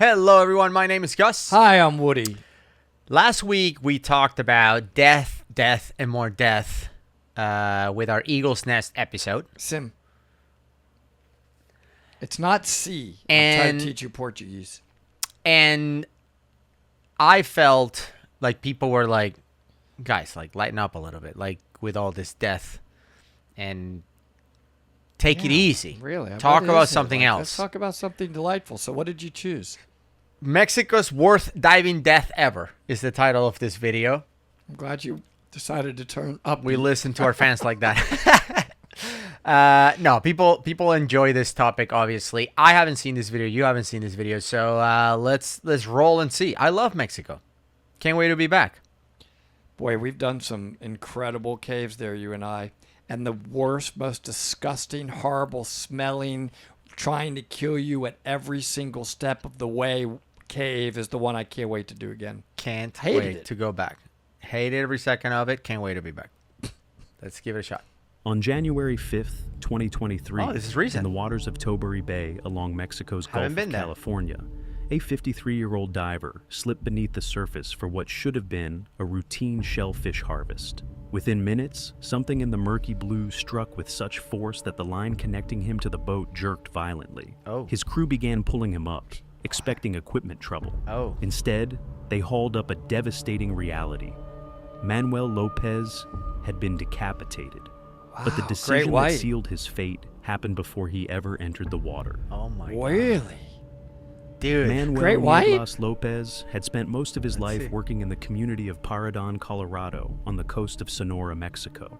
Hello, everyone. My name is Gus. Hi, I'm Woody. Last week, we talked about death, and more death with our Eagle's Nest episode. Sim. It's not C. And- I'm trying to teach you Portuguese. And I felt like people were like, guys, like, lighten up a little bit, like, with all this death. And take it easy. Really? Talk What about is it? something Like, else. Let's talk about something delightful. So what did you choose? Mexico's worst diving death ever is the title of this video. I'm glad you decided to turn up. We listen to our fans like that. No, people enjoy this topic, obviously. I haven't seen this video. You haven't seen this video. So let's roll and see. I love Mexico. Can't wait to be back. Boy, we've done some incredible caves there, you and I. And the worst, most disgusting, horrible smelling, trying to kill you at every single step of the way cave is the one I can't wait to do again. Can't Hated wait it. to go back. Hated every second of it. Can't wait to be back. Let's give it a shot. On January 5th, 2023, Oh, this is recent. in the waters of Tilbury Bay along Mexico's Haven't Gulf been of there. California, a 53-year-old diver slipped beneath the surface for what should have been a routine shellfish harvest. Within minutes, something in the murky blue struck with such force that the line connecting him to the boat jerked violently. Oh. His crew began pulling him up, expecting equipment trouble. Oh. Instead, they hauled up a devastating reality. Manuel Lopez had been decapitated. But the Wow, decision great that white. sealed his fate happened before he ever entered the water. Oh, my God. Really? Dude. Manuel Great white? Lopez had spent most of his life see. working in the community of Paredon, Colorado, on the coast of Sonora, Mexico,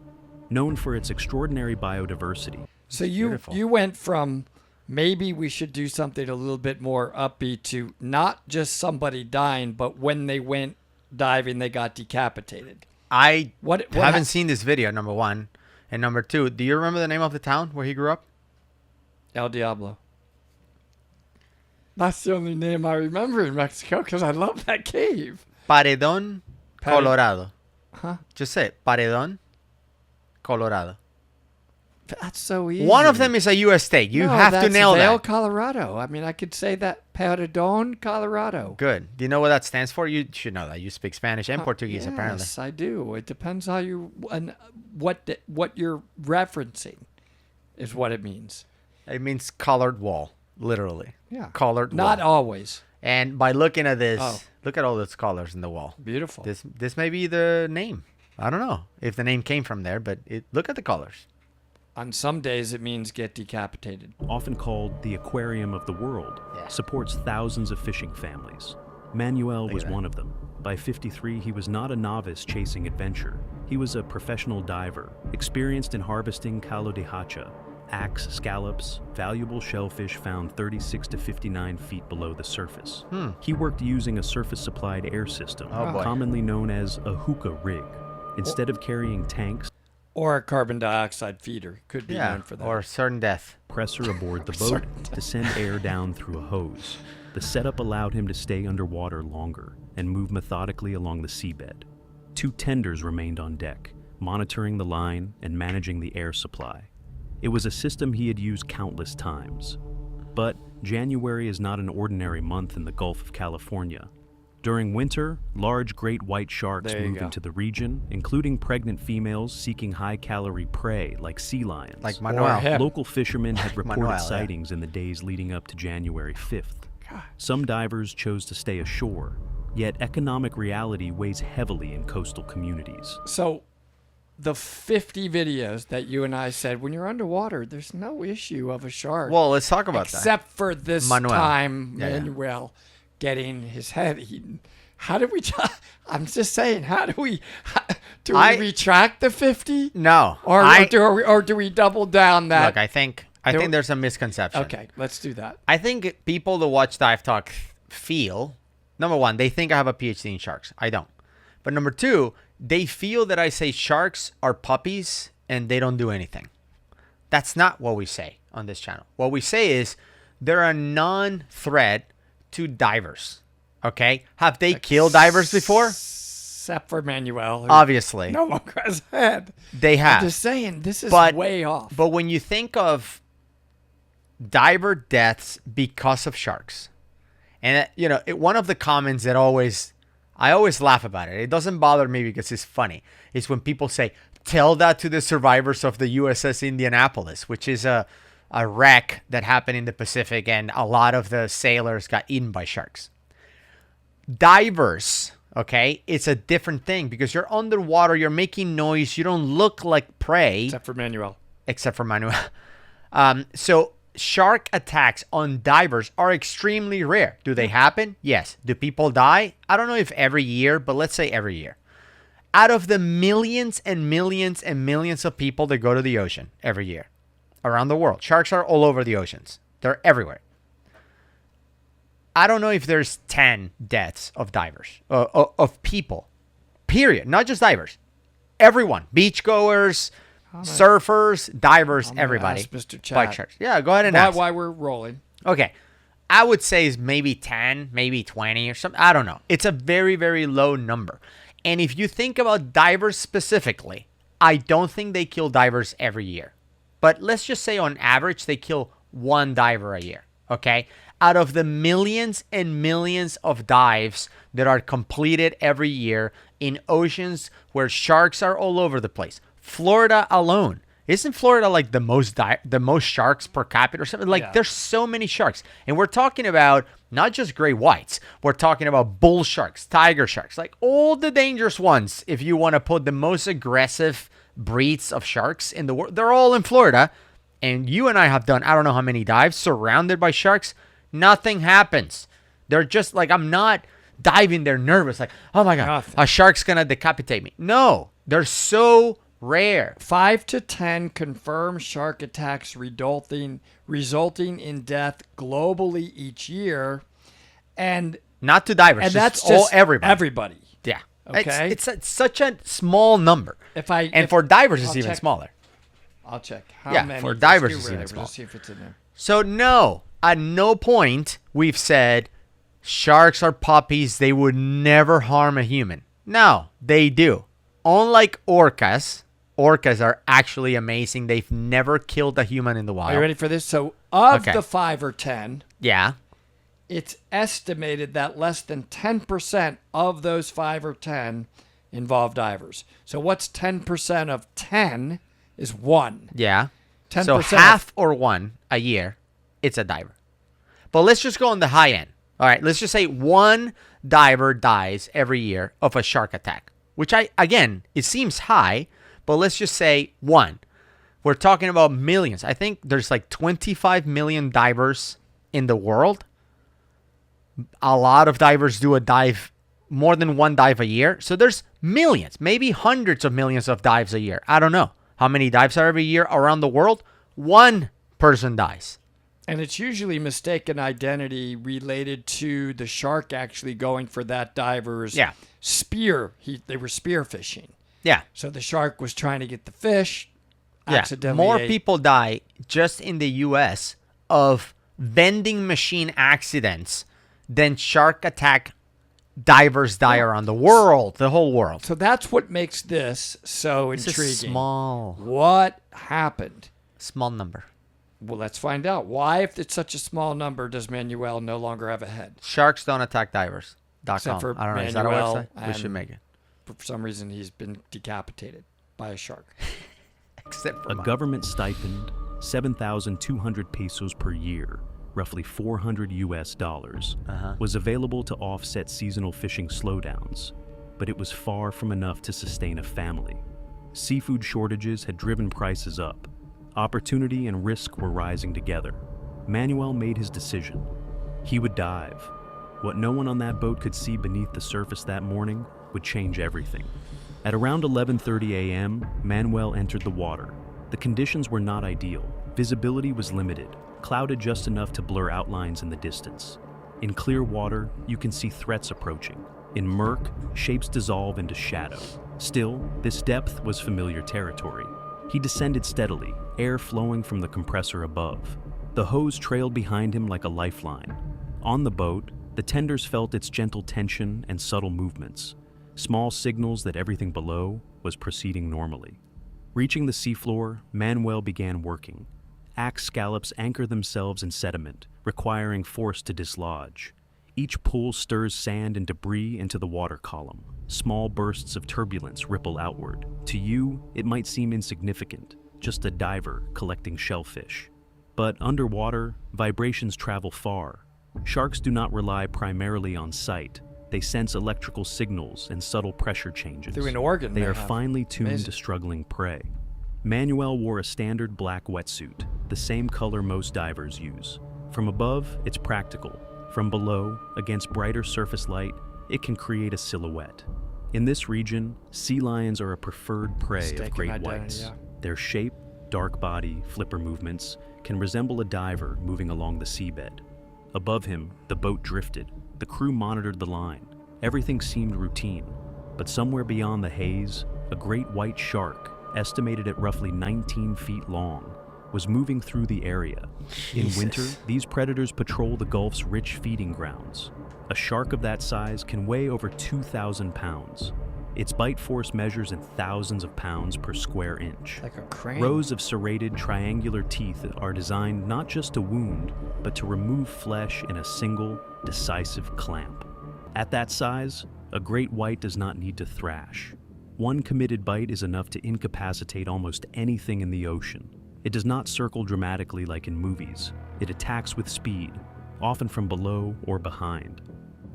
known for its extraordinary biodiversity. So beautiful. you went from maybe we should do something a little bit more upbeat to not just somebody dying, but when they went diving, they got decapitated. I What haven't seen this video, number one. And number two, do you remember the name of the town where he grew up? El Diablo. That's the only name I remember in Mexico because I love that cave. Paredon, Colorado. Huh? Just say it. Paredon, Colorado. That's so easy. One of them is a U.S. state. You No, have to that's nail Vail, that. Colorado. I mean, I could say that. Paredon, Colorado. Good. Do you know what that stands for? You should know that. You speak Spanish and Portuguese, apparently. Yes, I do. It depends how you and what you're referencing is what it means. It means colored wall, literally. Yeah. Colored Not wall. always. And by looking at this, Oh. look at all those colors in the wall. Beautiful. This may be the name. I don't know if the name came from there, but look at the colors. On some days, it means get decapitated. Often called the aquarium of the world, Yeah. supports thousands of fishing families. Manuel Look was at that. one of them. By 53, he was not a novice chasing adventure. He was a professional diver, experienced in harvesting calo de hacha, axe scallops, valuable shellfish found 36 to 59 feet below the surface. He worked using a surface-supplied air system, Oh, boy. commonly known as a hookah rig. Instead of carrying tanks, Or a carbon dioxide feeder. Could be known for that. or certain death. compressor aboard the Sorry. boat to send air down through a hose. The setup allowed him to stay underwater longer and move methodically along the seabed. Two tenders remained on deck, monitoring the line and managing the air supply. It was a system he had used countless times. But January is not an ordinary month in the Gulf of California. During winter, large great white sharks There you move go. into the region, including pregnant females seeking high-calorie prey like sea lions. Like Manuel. Or him. Local fishermen had reported Manuel, yeah. sightings in the days leading up to January 5th. God. Some divers chose to stay ashore, yet economic reality weighs heavily in coastal communities. So, the 50 videos that you and I said, when you're underwater, there's no issue of a shark. Well, let's talk about that. except for this Manuel. time, Yeah, yeah. Manuel getting his head eaten. How do we? I'm just saying. How do we? Do we retract the 50? No. Or do we double down that? Look, I think there's a misconception. Okay, let's do that. I think people that watch Dive Talk feel, number one, they think I have a PhD in sharks. I don't. But number two, they feel that I say sharks are puppies and they don't do anything. That's not what we say on this channel. What we say is they're a non-threat to divers. Okay? Have they killed divers before? Except for Manuel. who Obviously. No longer has a head. They I'm have. just saying, this is But- way off. But when you think of diver deaths because of sharks, And one of the comments that I always laugh about it. It doesn't bother me because it's funny. It's when people say, "Tell that to the survivors of the USS Indianapolis," which is a wreck that happened in the Pacific, and a lot of the sailors got eaten by sharks. Divers, okay, it's a different thing because you're underwater, you're making noise, you don't look like prey. Except for Manuel. So shark attacks on divers are extremely rare. Do they happen? Yes. Do people die? I don't know if every year, but let's say every year. Out of the millions and millions and millions of people that go to the ocean every year around the world, sharks are all over the oceans. They're everywhere. I don't know if there's 10 deaths of divers, of people, period. Not just divers. Everyone. Beachgoers, surfers, divers, everybody. Ask Mr. Chat. Bike sharks. Yeah, go ahead and ask. Why we're rolling. Okay. I would say is maybe 10, maybe 20 or something. I don't know. It's a very, very low number. And if you think about divers specifically, I don't think they kill divers every year. But let's just say on average, they kill one diver a year. Okay? Out of the millions and millions of dives that are completed every year in oceans where sharks are all over the place. Florida alone. Isn't Florida like the most sharks per capita or something? Like there's so many sharks. And we're talking about not just gray whites. We're talking about bull sharks, tiger sharks, like all the dangerous ones. If you want to put the most aggressive breeds of sharks in the world, they're all in Florida. And you and I have done, I don't know how many dives surrounded by sharks. Nothing happens. They're just like, I'm not diving there nervous. Like, oh my God, a shark's going to decapitate me. No, they're so rare. 5 to 10 confirmed shark attacks resulting in death globally each year. And not to divers, and that's just everybody. Everybody. Yeah. Okay. It's such a small number. For divers, it's even smaller. I'll check. How many for divers, it's even smaller. Let's see if it's in there. So no, at no point we've said sharks are puppies. They would never harm a human. No, they do. Unlike orcas are actually amazing. They've never killed a human in the wild. Are you ready for this? So of the 5 or 10, yeah, it's estimated that less than 10% of those 5 or 10 involve divers. So what's 10% of 10 is 1. Yeah. 10% so half or 1 a year, it's a diver. But let's just go on the high end. All right, let's just say 1 diver dies every year of a shark attack, which it seems high, but let's just say 1. We're talking about millions. I think there's like 25 million divers in the world. A lot of divers do more than 1 dive a year. So there's millions, maybe hundreds of millions of dives a year. I don't know how many dives are every year around the world. 1 person dies. And it's usually mistaken identity related to the shark actually going for that diver's spear. They were spear fishing. Yeah. So the shark was trying to get the fish. Accidentally More people die just in the U.S. of vending machine accidents than shark attack divers die around the world, the whole world. So that's what makes this so intriguing. It's small. What happened? Small number. Well, let's find out. Why, if it's such a small number, does Manuel no longer have a head? Sharks don't attack divers. Except for I don't know. Manuel, is that a website? We should make it. For some reason, he's been decapitated by a shark. Except for a government stipend, 7,200 pesos per year, roughly $400 US, was available to offset seasonal fishing slowdowns, but it was far from enough to sustain a family. Seafood shortages had driven prices up. Opportunity and risk were rising together. Manuel made his decision. He would dive. What no one on that boat could see beneath the surface that morning would change everything. At around 11:30 a.m., Manuel entered the water. The conditions were not ideal. Visibility was limited, clouded just enough to blur outlines in the distance. In clear water, you can see threats approaching. In murk, shapes dissolve into shadow. Still, this depth was familiar territory. He descended steadily, air flowing from the compressor above. The hose trailed behind him like a lifeline. On the boat, the tenders felt its gentle tension and subtle movements, small signals that everything below was proceeding normally. Reaching the seafloor, Manuel began working. Axe scallops anchor themselves in sediment, requiring force to dislodge. Each pull stirs sand and debris into the water column. Small bursts of turbulence ripple outward. To you, it might seem insignificant, just a diver collecting shellfish. But underwater, vibrations travel far. Sharks do not rely primarily on sight. They sense electrical signals and subtle pressure changes. Through an organ They they are have. finely tuned Amazing. to struggling prey. Manuel wore a standard black wetsuit, the same color most divers use. From above, it's practical. From below, against brighter surface light, it can create a silhouette. In this region, sea lions are a preferred prey of Mistaken great identity, whites. yeah. Their shape, dark body, flipper movements can resemble a diver moving along the seabed. Above him, the boat drifted. The crew monitored the line. Everything seemed routine. But somewhere beyond the haze, a great white shark, estimated at roughly 19 feet long, was moving through the area. Jesus. In winter, these predators patrol the Gulf's rich feeding grounds. A shark of that size can weigh over 2,000 pounds. Its bite force measures in thousands of pounds per square inch. Like a crane. Rows of serrated triangular teeth are designed not just to wound, but to remove flesh in a single, decisive clamp. At that size, a great white does not need to thrash. One committed bite is enough to incapacitate almost anything in the ocean. It does not circle dramatically like in movies. It attacks with speed, often from below or behind.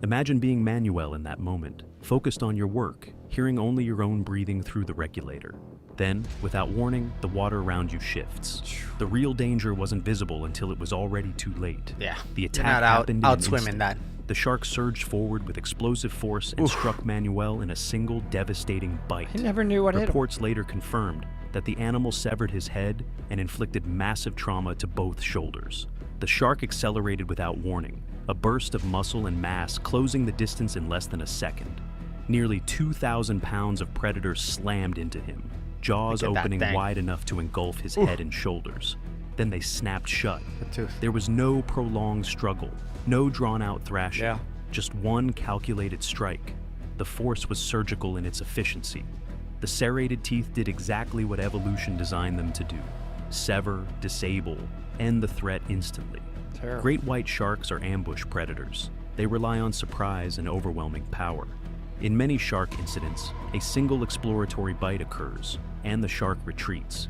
Imagine being Manuel in that moment, focused on your work, hearing only your own breathing through the regulator. Then, without warning, the water around you shifts. The real danger wasn't visible until it was already too late. Yeah. The You're attack not happened in out an swimming instant. that. The shark surged forward with explosive force and struck Manuel in a single devastating bite. He never knew what hit him. Reports later confirmed that the animal severed his head and inflicted massive trauma to both shoulders. The shark accelerated without warning, a burst of muscle and mass closing the distance in less than a second. Nearly 2,000 pounds of predator slammed into him, jaws Look at that opening thing. wide enough to engulf his head and shoulders. Then they snapped shut. The tooth. There was no prolonged struggle, no drawn-out thrashing, Yeah. just one calculated strike. The force was surgical in its efficiency. The serrated teeth did exactly what evolution designed them to do: sever, disable, end the threat instantly. Terrible. Great white sharks are ambush predators. They rely on surprise and overwhelming power. In many shark incidents, a single exploratory bite occurs, and the shark retreats.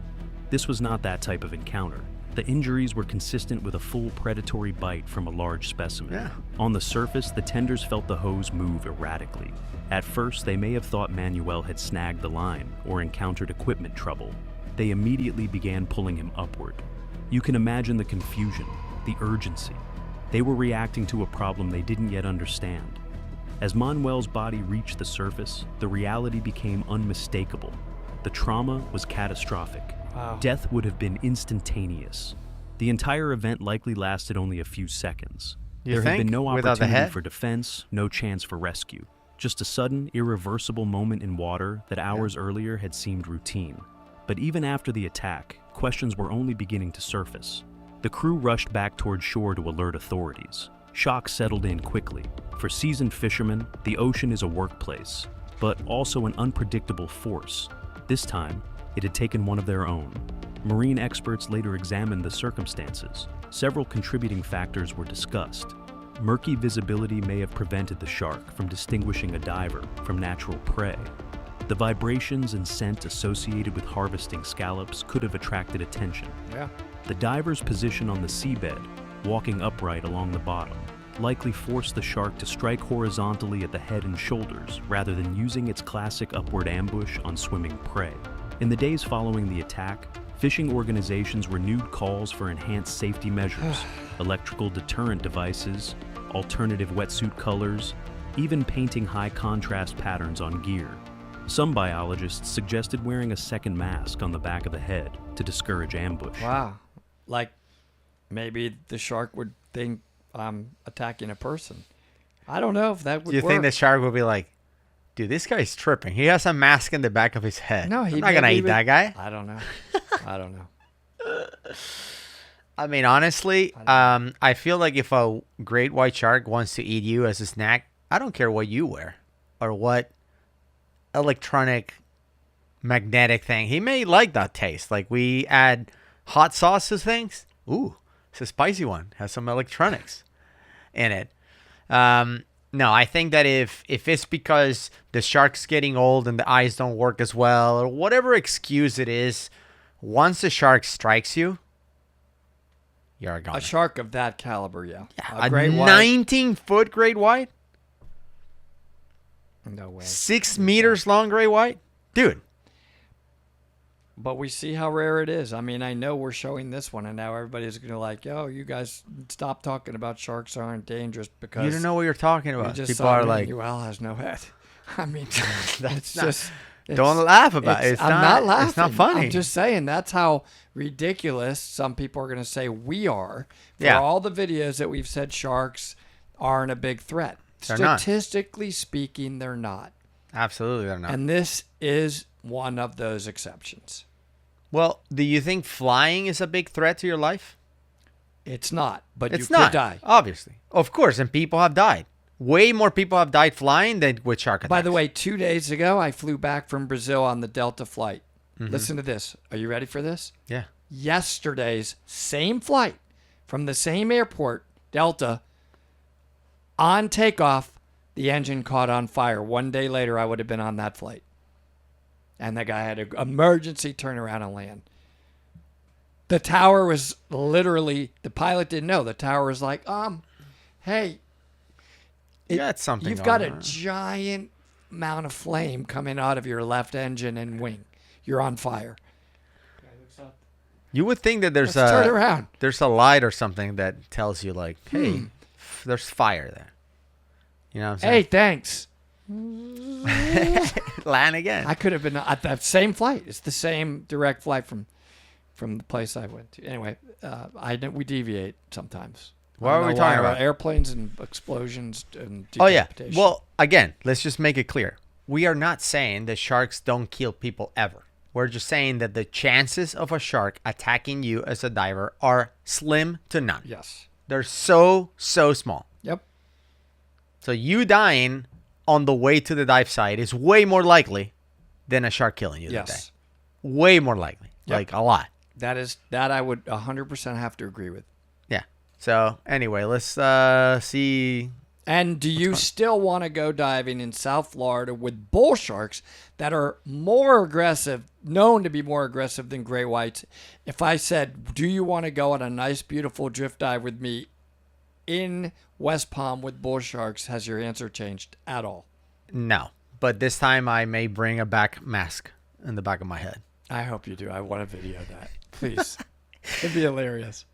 This was not that type of encounter. The injuries were consistent with a full predatory bite from a large specimen. Yeah. On the surface, the tenders felt the hose move erratically. At first, they may have thought Manuel had snagged the line or encountered equipment trouble. They immediately began pulling him upward. You can imagine the confusion, the urgency. They were reacting to a problem they didn't yet understand. As Manuel's body reached the surface, the reality became unmistakable. The trauma was catastrophic. Wow. Death would have been instantaneous. The entire event likely lasted only a few seconds. You There had think? been no Without the opportunity head? for defense, no chance for rescue. Just a sudden, irreversible moment in water that hours earlier had seemed routine. But even after the attack, questions were only beginning to surface. The crew rushed back toward shore to alert authorities. Shock settled in quickly. For seasoned fishermen, the ocean is a workplace, but also an unpredictable force. This time, it had taken one of their own. Marine experts later examined the circumstances. Several contributing factors were discussed. Murky visibility may have prevented the shark from distinguishing a diver from natural prey. The vibrations and scent associated with harvesting scallops could have attracted attention. Yeah. The diver's position on the seabed, walking upright along the bottom, likely forced the shark to strike horizontally at the head and shoulders rather than using its classic upward ambush on swimming prey. In the days following the attack, fishing organizations renewed calls for enhanced safety measures, electrical deterrent devices, alternative wetsuit colors, even painting high-contrast patterns on gear. Some biologists suggested wearing a second mask on the back of the head to discourage ambush. Wow. Like maybe the shark would think I'm attacking a person. I don't know if that would Do you work. think the shark will be like, dude, this guy's tripping. He has a mask in the back of his head. No, I'm he not gonna maybe eat that guy. I don't know. I don't know. I mean, honestly, I feel like if a great white shark wants to eat you as a snack, I don't care what you wear or what electronic magnetic thing. He may like that taste. Like we add hot sauce to things. Ooh, it's a spicy one. Has some electronics in it. No, I think that if it's because the shark's getting old and the eyes don't work as well, or whatever excuse it is, once the shark strikes you, you're a goner. A shark of that caliber, yeah. A great white. 19-foot great white, No way. 6 meters long great white, dude. But we see how rare it is. I mean, I know we're showing this one, and now everybody's going to like, yo, you guys stop talking about sharks aren't dangerous because You don't know what you're talking you about. just People saw are Manuel like, has no head. I mean, That's it's not- just. don't laugh about it. I'm not laughing. It's not funny. I'm just saying that's how ridiculous some people are going to say we are for Yeah. all the videos that we've said sharks aren't a big threat. They're not. Statistically speaking, they're not. Absolutely, they're not. And this is one of those exceptions. Well, do you think flying is a big threat to your life? It's not, but It's you not. could die. Obviously. Of course, and people have died. Way more people have died flying than with shark attacks. By the way, 2 days ago, I flew back from Brazil on the Delta flight. Listen to this. Are you ready for this? Yeah. Yesterday's same flight from the same airport, Delta, on takeoff, the engine caught on fire. 1 day later, I would have been on that flight. And the guy had an emergency turnaround and land. The tower was literally, the pilot didn't know. The tower was like, hey, You got something you've got a going on. giant amount of flame coming out of your left engine and wing. You're on fire. You would think that there's Let's turn around. there's a light or something that tells you like, hey, there's fire there. You know what I'm Hey, saying? thanks. Land again. I could have been at that same flight. It's the same direct flight from the place I went to. Anyway, we deviate sometimes. What I don't are we know talking why. about? Airplanes and explosions and Oh yeah. decapitation. Well, again, let's just make it clear. We are not saying that sharks don't kill people ever. We're just saying that the chances of a shark attacking you as a diver are slim to none. yes. They're so small. Yep. So you dying on the way to the dive site is way more likely than a shark killing you that day. Yes. Way more likely. Yep. Like a lot. That I would 100% have to agree with. Yeah. So anyway, let's see. And do you still want to go diving in South Florida with bull sharks that are more aggressive, known to be more aggressive than gray whites? If I said, do you want to go on a nice, beautiful drift dive with me in West Palm with bull sharks, has your answer changed at all? No. But this time I may bring a back mask in the back of my head. I hope you do. I want to video that. Please. It'd be hilarious.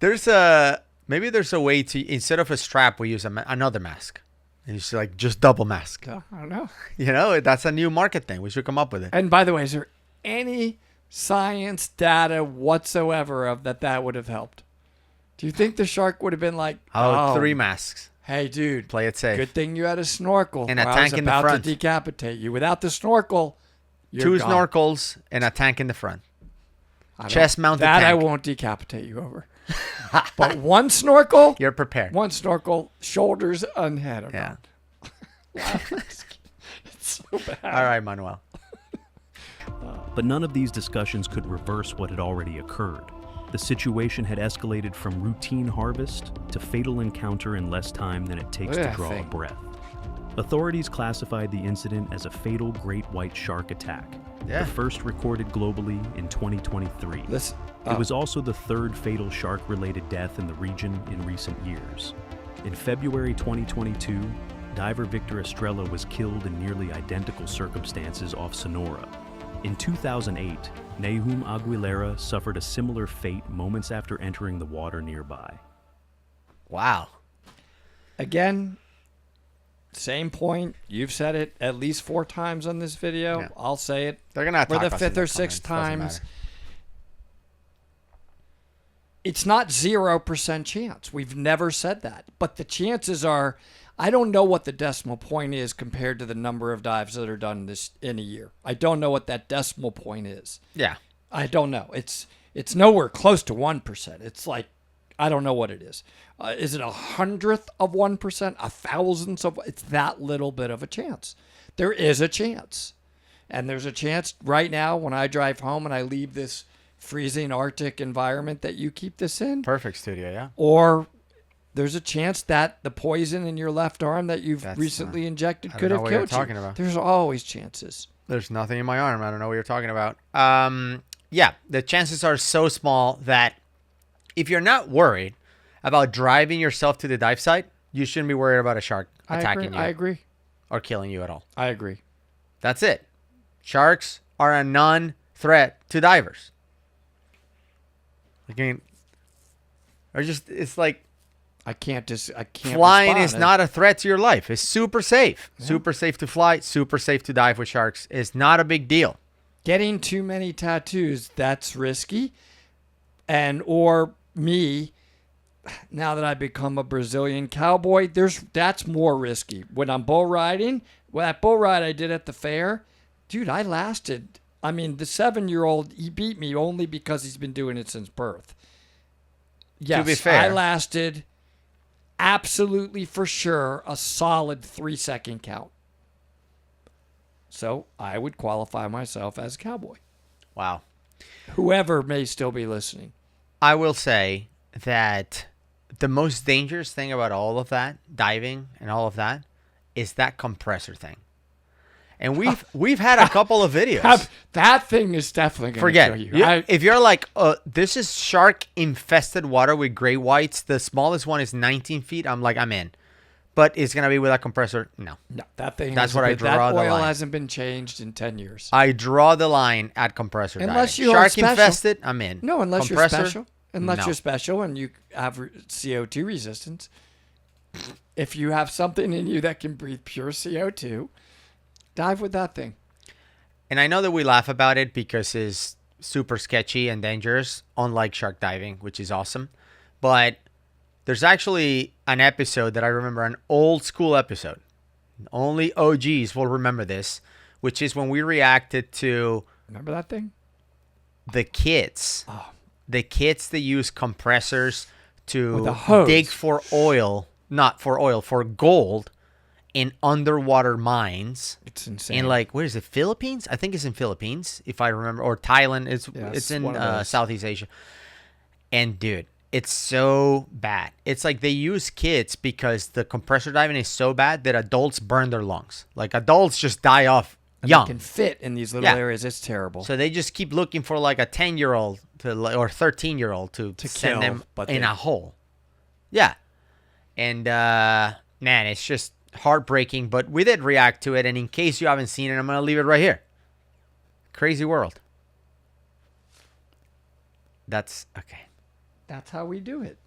Maybe there's a way to, instead of a strap, we use another mask. And it's like just double mask. I don't know. You know, that's a new market thing. We should come up with it. And by the way, is there any science data whatsoever of that would have helped? Do you think the shark would have been like, Oh, 3 masks. Hey, dude, Play it safe. good thing you had a snorkel. And a or I tank was in the about front. to decapitate you. Without the snorkel, you're 2 gone. snorkels and a tank in the front. I don't- chest-mounted That I tank. won't decapitate you over. But one snorkel, You're prepared. shoulders and head are Yeah. gone. It's so bad. All right, Manuel. But none of these discussions could reverse what had already occurred. The situation had escalated from routine harvest to fatal encounter in less time than it takes Look at to that draw a thing. breath. Authorities classified the incident as a fatal great white shark attack, Yeah. the first recorded globally in 2023. Listen, It was also the third fatal shark-related death in the region in recent years. In February 2022, diver Victor Estrella was killed in nearly identical circumstances off Sonora. In 2008, Nahum Aguilera suffered a similar fate moments after entering the water nearby. Wow. again, same point. You've said it at least 4 times on this video. Yeah. I'll say it They're going to for the attack us in 5th or the 6th comments. Doesn't times. matter. It's not 0% chance. We've never said that. But the chances are, I don't know what the decimal point is compared to the number of dives that are done this in a year. I don't know what that decimal point is. Yeah. I don't know. It's nowhere close to 1%. It's like, I don't know what it is. Is it 100th of 1%? 1,000th of? It's that little bit of a chance. There is a chance. And there's a chance right now when I drive home and I leave this freezing Arctic environment that you keep this in. Perfect studio, yeah. Or there's a chance that the poison in your left arm that you've That's recently injected I could don't know have what you're killed you. talking about. There's always chances. There's nothing in my arm. I don't know what you're talking about. Yeah, the chances are so small that if you're not worried about driving yourself to the dive site, you shouldn't be worried about a shark attacking you I agree. or killing you at all. I agree. That's it. Sharks are a non-threat to divers. I mean, it's like I can't flying respond. is not a threat to your life. It's super safe. Yeah. Super safe to fly, super safe to dive with sharks. It's not a big deal. Getting too many tattoos, that's risky. Or me, now that I've become a Brazilian cowboy, that's more risky. When I'm bull riding, that bull ride I did at the fair, dude, I lasted. I mean, the 7-year-old, he beat me only because he's been doing it since birth. Yes, to be fair, I lasted absolutely for sure a solid 3-second count. So I would qualify myself as a cowboy. Wow. Whoever may still be listening. I will say that the most dangerous thing about all of that, diving and all of that, is that compressor thing. And we've had a couple of videos. That thing is definitely going to kill you. If you're like, this is shark-infested water with gray whites, the smallest one is 19 feet, I'm like, I'm in. But it's going to be with a compressor? No. No, that thing. That's where I draw the line. That oil hasn't been changed in 10 years. I draw the line at compressor unless diving. You're Shark-infested, I'm in. No, unless compressor, you're special. Unless no. you're special and you have CO2 resistance. If you have something in you that can breathe pure CO2, dive with that thing. And I know that we laugh about it because it's super sketchy and dangerous, unlike shark diving, which is awesome. But there's actually an episode that I remember, an old school episode. Only OGs will remember this, which is when we reacted to... Remember that thing? The kids. Oh. The kids that use compressors to hose. dig for oil, not for oil, for gold in underwater mines. It's insane. In like, where is it? Philippines? I think it's in Philippines, if I remember, or Thailand. It's in Southeast Asia. And dude, it's so bad. It's like they use kids because the compressor diving is so bad that adults burn their lungs. Like adults just die off young. They can fit in these little areas. It's terrible. So they just keep looking for like a 10-year-old or 13-year-old to send them in a hole. Yeah. And man, it's just heartbreaking, but we did react to it, and in case you haven't seen it, I'm gonna leave it right here. Crazy world. That's okay. That's how we do it.